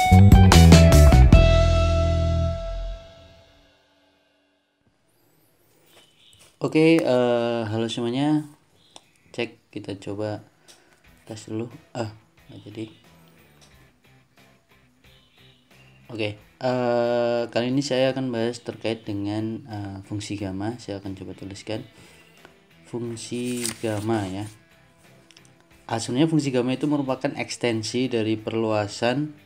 Oke, halo semuanya. Cek, kita coba tes dulu. Nggak jadi. Oke, kali ini saya akan bahas terkait dengan fungsi gamma. Saya akan coba tuliskan fungsi gamma ya. Sebenarnya fungsi gamma itu merupakan ekstensi dari perluasan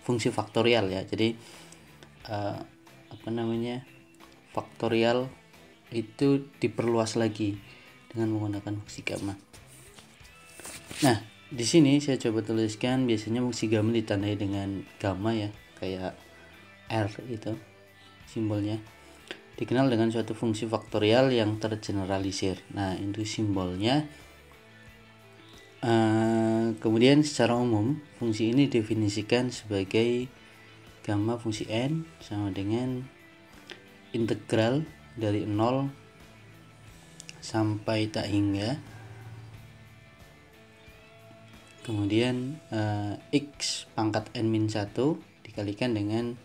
fungsi faktorial ya. Jadi faktorial itu diperluas lagi dengan menggunakan fungsi gamma. Nah, di sini saya coba tuliskan, biasanya fungsi gamma ditandai dengan gamma ya, kayak R itu simbolnya. Dikenal dengan suatu fungsi faktorial yang tergeneralisir. Nah, itu simbolnya. Kemudian secara umum fungsi ini definisikan sebagai gamma fungsi n sama dengan integral dari 0 sampai tak hingga, kemudian x pangkat n-1 dikalikan dengan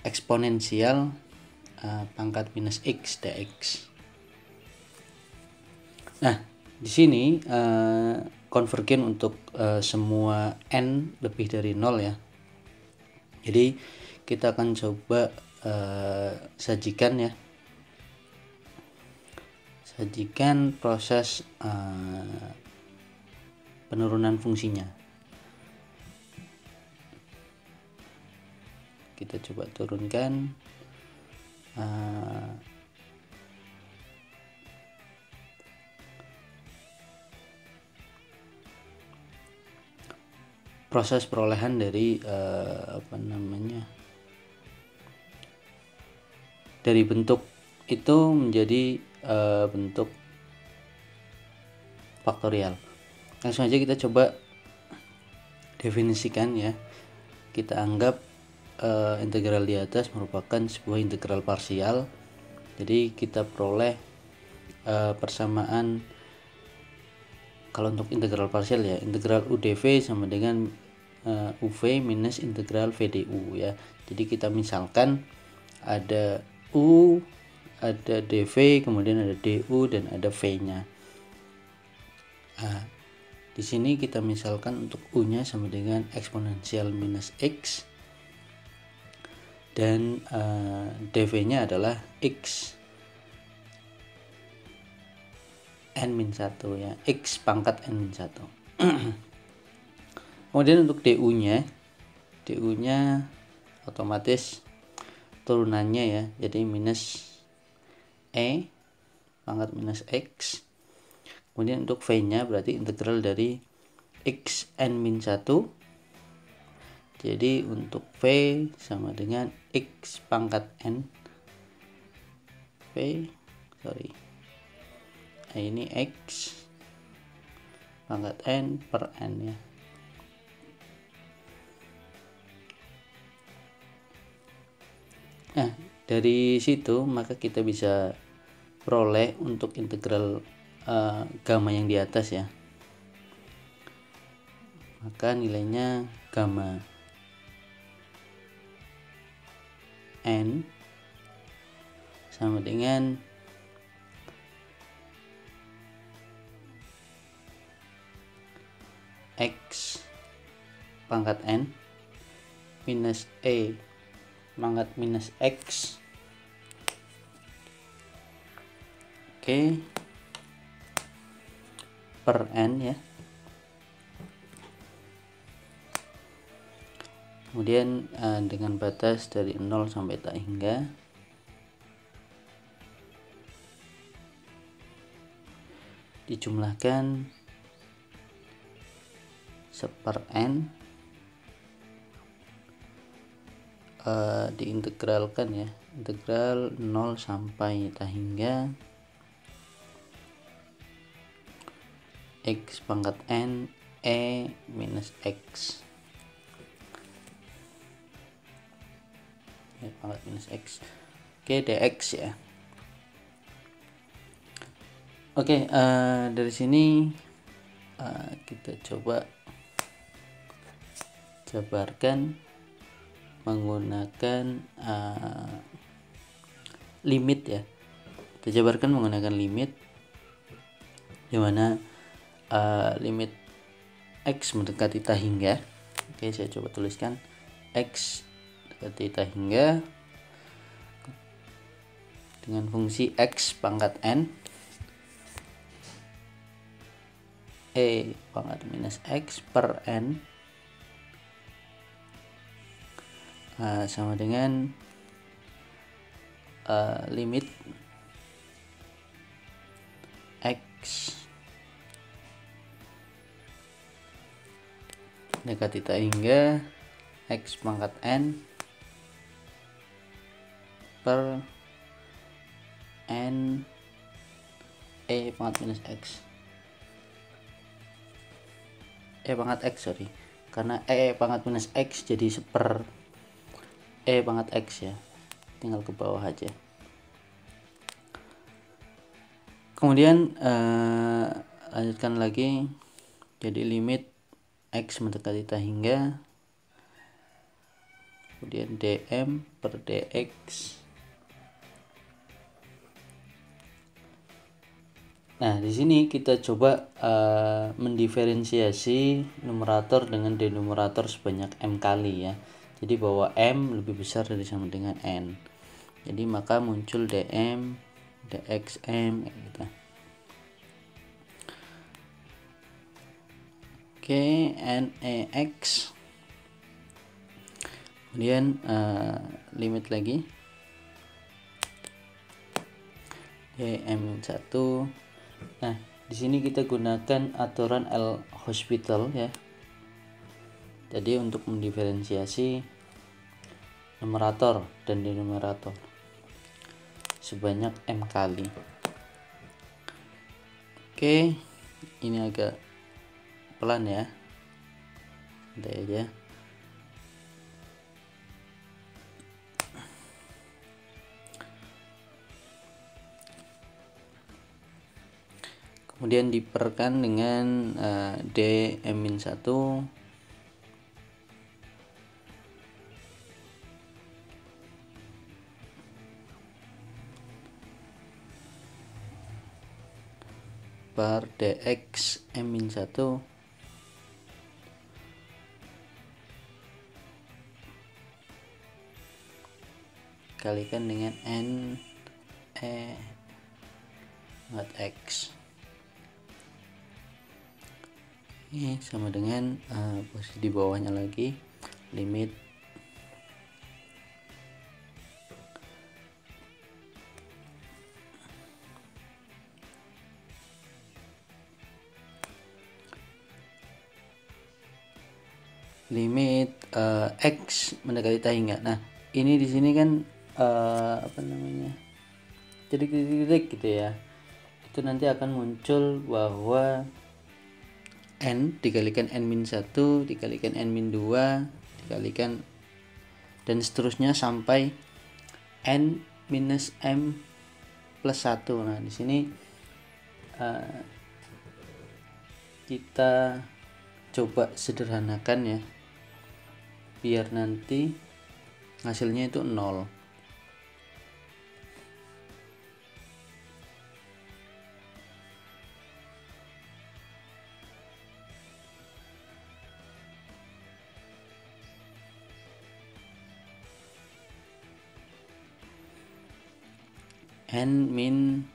eksponensial pangkat minus x dx. Nah, di sini konvergen untuk semua n lebih dari 0 ya. Jadi kita akan coba sajikan proses penurunan fungsinya. Kita coba turunkan proses perolehan dari dari bentuk itu menjadi bentuk faktorial. Langsung aja kita coba definisikan ya. Kita anggap integral di atas merupakan sebuah integral parsial. Jadi kita peroleh persamaan, kalau untuk integral parsial ya, integral UdV sama dengan UV minus integral VdU ya. Jadi kita misalkan ada U, ada dV, kemudian ada du dan ada v-nya. Di sini kita misalkan untuk u-nya sama dengan eksponensial minus x dan dv-nya adalah x n-1 ya, x pangkat n-1. Kemudian untuk du-nya otomatis turunannya ya, jadi minus e pangkat minus x. Kemudian untuk v-nya berarti integral dari x n-1. Jadi untuk v sama dengan x pangkat n ini x pangkat n per n ya. Nah, dari situ maka kita bisa peroleh untuk integral gamma yang di atas ya. Maka nilainya gamma n sama dengan x pangkat n minus e pangkat minus x per n ya. Kemudian dengan batas dari 0 sampai tak hingga, dijumlahkan seper n, diintegralkan ya, integral 0 sampai tak hingga x pangkat n e minus x ya, pangkat minus x dx ya. Oke, dari sini kita coba jabarkan menggunakan limit ya. Kita jabarkan menggunakan limit, dimana limit X mendekati tak hingga. Oke, saya coba tuliskan X mendekati tak hingga dengan fungsi X pangkat N E pangkat minus X per N sama dengan limit X mendekati tak hingga X pangkat N per N E pangkat minus X karena E pangkat minus X jadi seper E pangkat X ya, tinggal ke bawah aja. Kemudian lanjutkan lagi, jadi limit X mendekati tak hingga, kemudian dm per dx. Nah, di sini kita coba mendiferensiasi numerator dengan denominator sebanyak m kali ya. Jadi bahwa m lebih besar dari sama dengan n. Jadi maka muncul dm dxm gitu. Oke, nex. Kemudian limit lagi dm1. Nah, di sini kita gunakan aturan L'Hospital ya. Jadi untuk mendiferensiasi numerator dan denominator sebanyak m kali. Oke, ini agak pelan ya. Santai aja. Kemudian diperkan dengan dm-1 per dx m-1 kalikan dengan n e pangkat x. Ini sama dengan posisi di bawahnya lagi, limit x mendekati tak hingga. Nah, ini di sini kan titik-titik gitu ya. Itu nanti akan muncul bahwa n dikalikan n-1 dikalikan n-2 dikalikan dan seterusnya sampai n minus m plus 1. Nah, di sini kita coba sederhanakan ya, biar nanti hasilnya itu 0. N min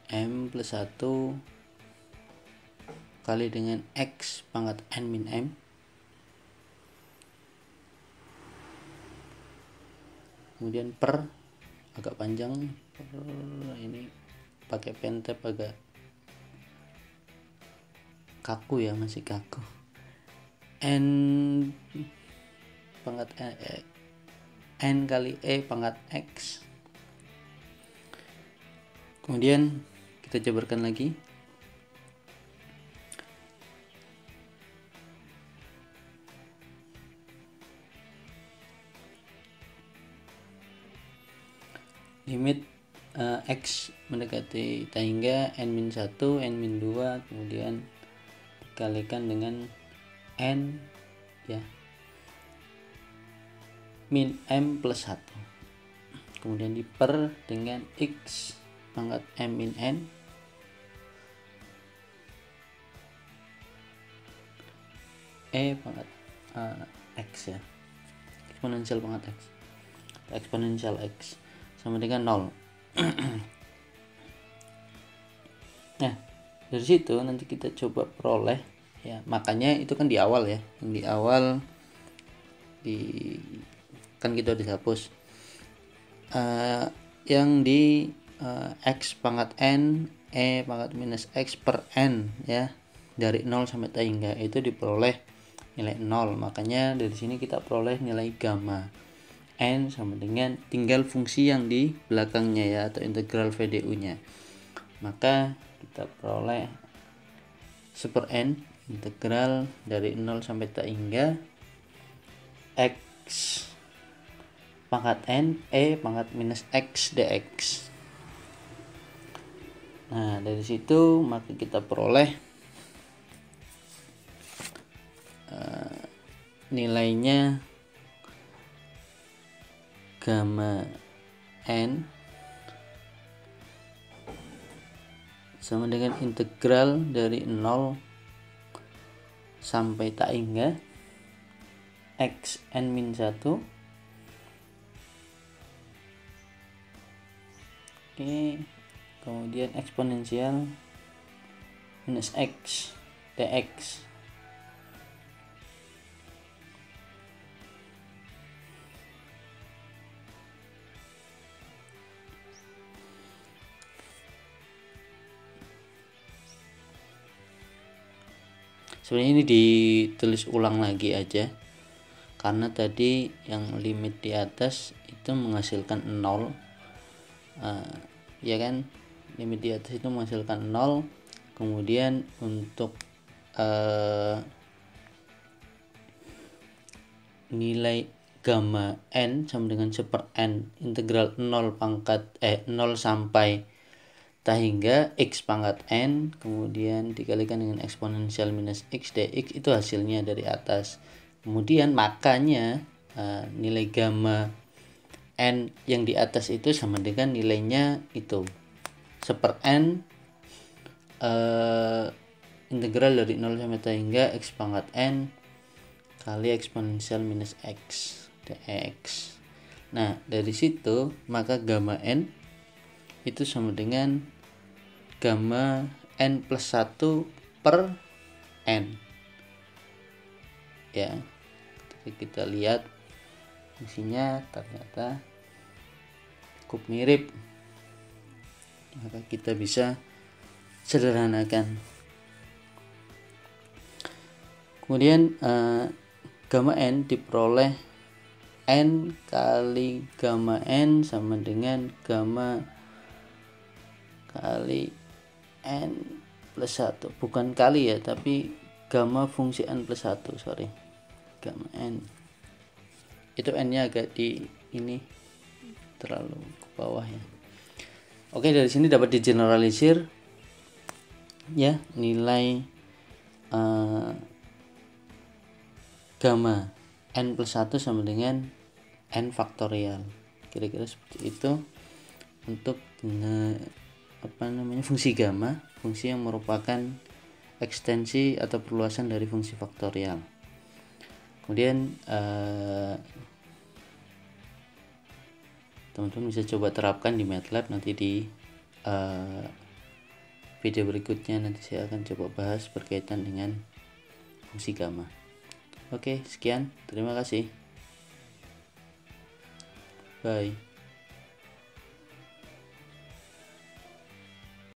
m plus 1 kali dengan x pangkat n min m kemudian per agak panjang, ini pakai pen tab agak kaku ya, masih kaku, n pangkat n kali e pangkat x. Kemudian kita jabarkan lagi, limit X mendekati tahingga n-1, n-2, kemudian dikalikan dengan n ya min m plus 1, kemudian diper dengan x pangkat m min n pangkat x ya, eksponensial pangkat x, eksponensial x sama dengan 0. Nah, dari situ nanti kita coba peroleh ya, makanya itu kan di awal ya, yang di awal kan kita udah hapus yang di x pangkat n pangkat minus x per n ya, dari 0 sampai tahingga itu diperoleh nilai 0. Makanya dari sini kita peroleh nilai gamma n sama dengan tinggal fungsi yang di belakangnya ya, atau integral VDU nya. Maka kita peroleh 1/n integral dari 0 sampai tahingga x pangkat n pangkat minus x dx. Nah, dari situ maka kita peroleh nilainya gamma n sama dengan integral dari 0 sampai tahingga x n-1 kemudian eksponensial minus x dx. Sebenarnya ini ditulis ulang lagi aja, karena tadi yang limit di atas itu menghasilkan 0 ya kan, limit di atas itu menghasilkan 0. Kemudian untuk nilai gamma n sama dengan 1/n integral 0 sampai tahingga x pangkat n kemudian dikalikan dengan eksponensial minus x dx, itu hasilnya dari atas. Kemudian makanya nilai gamma n yang di atas itu sama dengan nilainya itu 1/n integral dari 0 sampai tahingga x pangkat n kali eksponensial minus x dx. Nah, dari situ maka gamma n itu sama dengan gamma n plus 1 per n ya. Ketika kita lihat fungsinya ternyata cukup mirip, maka kita bisa sederhanakan. Kemudian gamma n diperoleh n kali gamma n sama dengan gamma kali n plus 1, bukan kali ya, tapi gamma fungsi n plus 1, sorry, gamma n itu n nya agak di ini terlalu ke bawah ya. Oke, dari sini dapat digeneralisir ya nilai gamma n plus 1 sama dengan n faktorial, kira-kira seperti itu untuk fungsi gamma, fungsi yang merupakan ekstensi atau perluasan dari fungsi faktorial. Kemudian teman-teman bisa coba terapkan di MATLAB. Nanti di video berikutnya nanti saya akan coba bahas berkaitan dengan fungsi gamma. Oke, sekian, terima kasih, bye.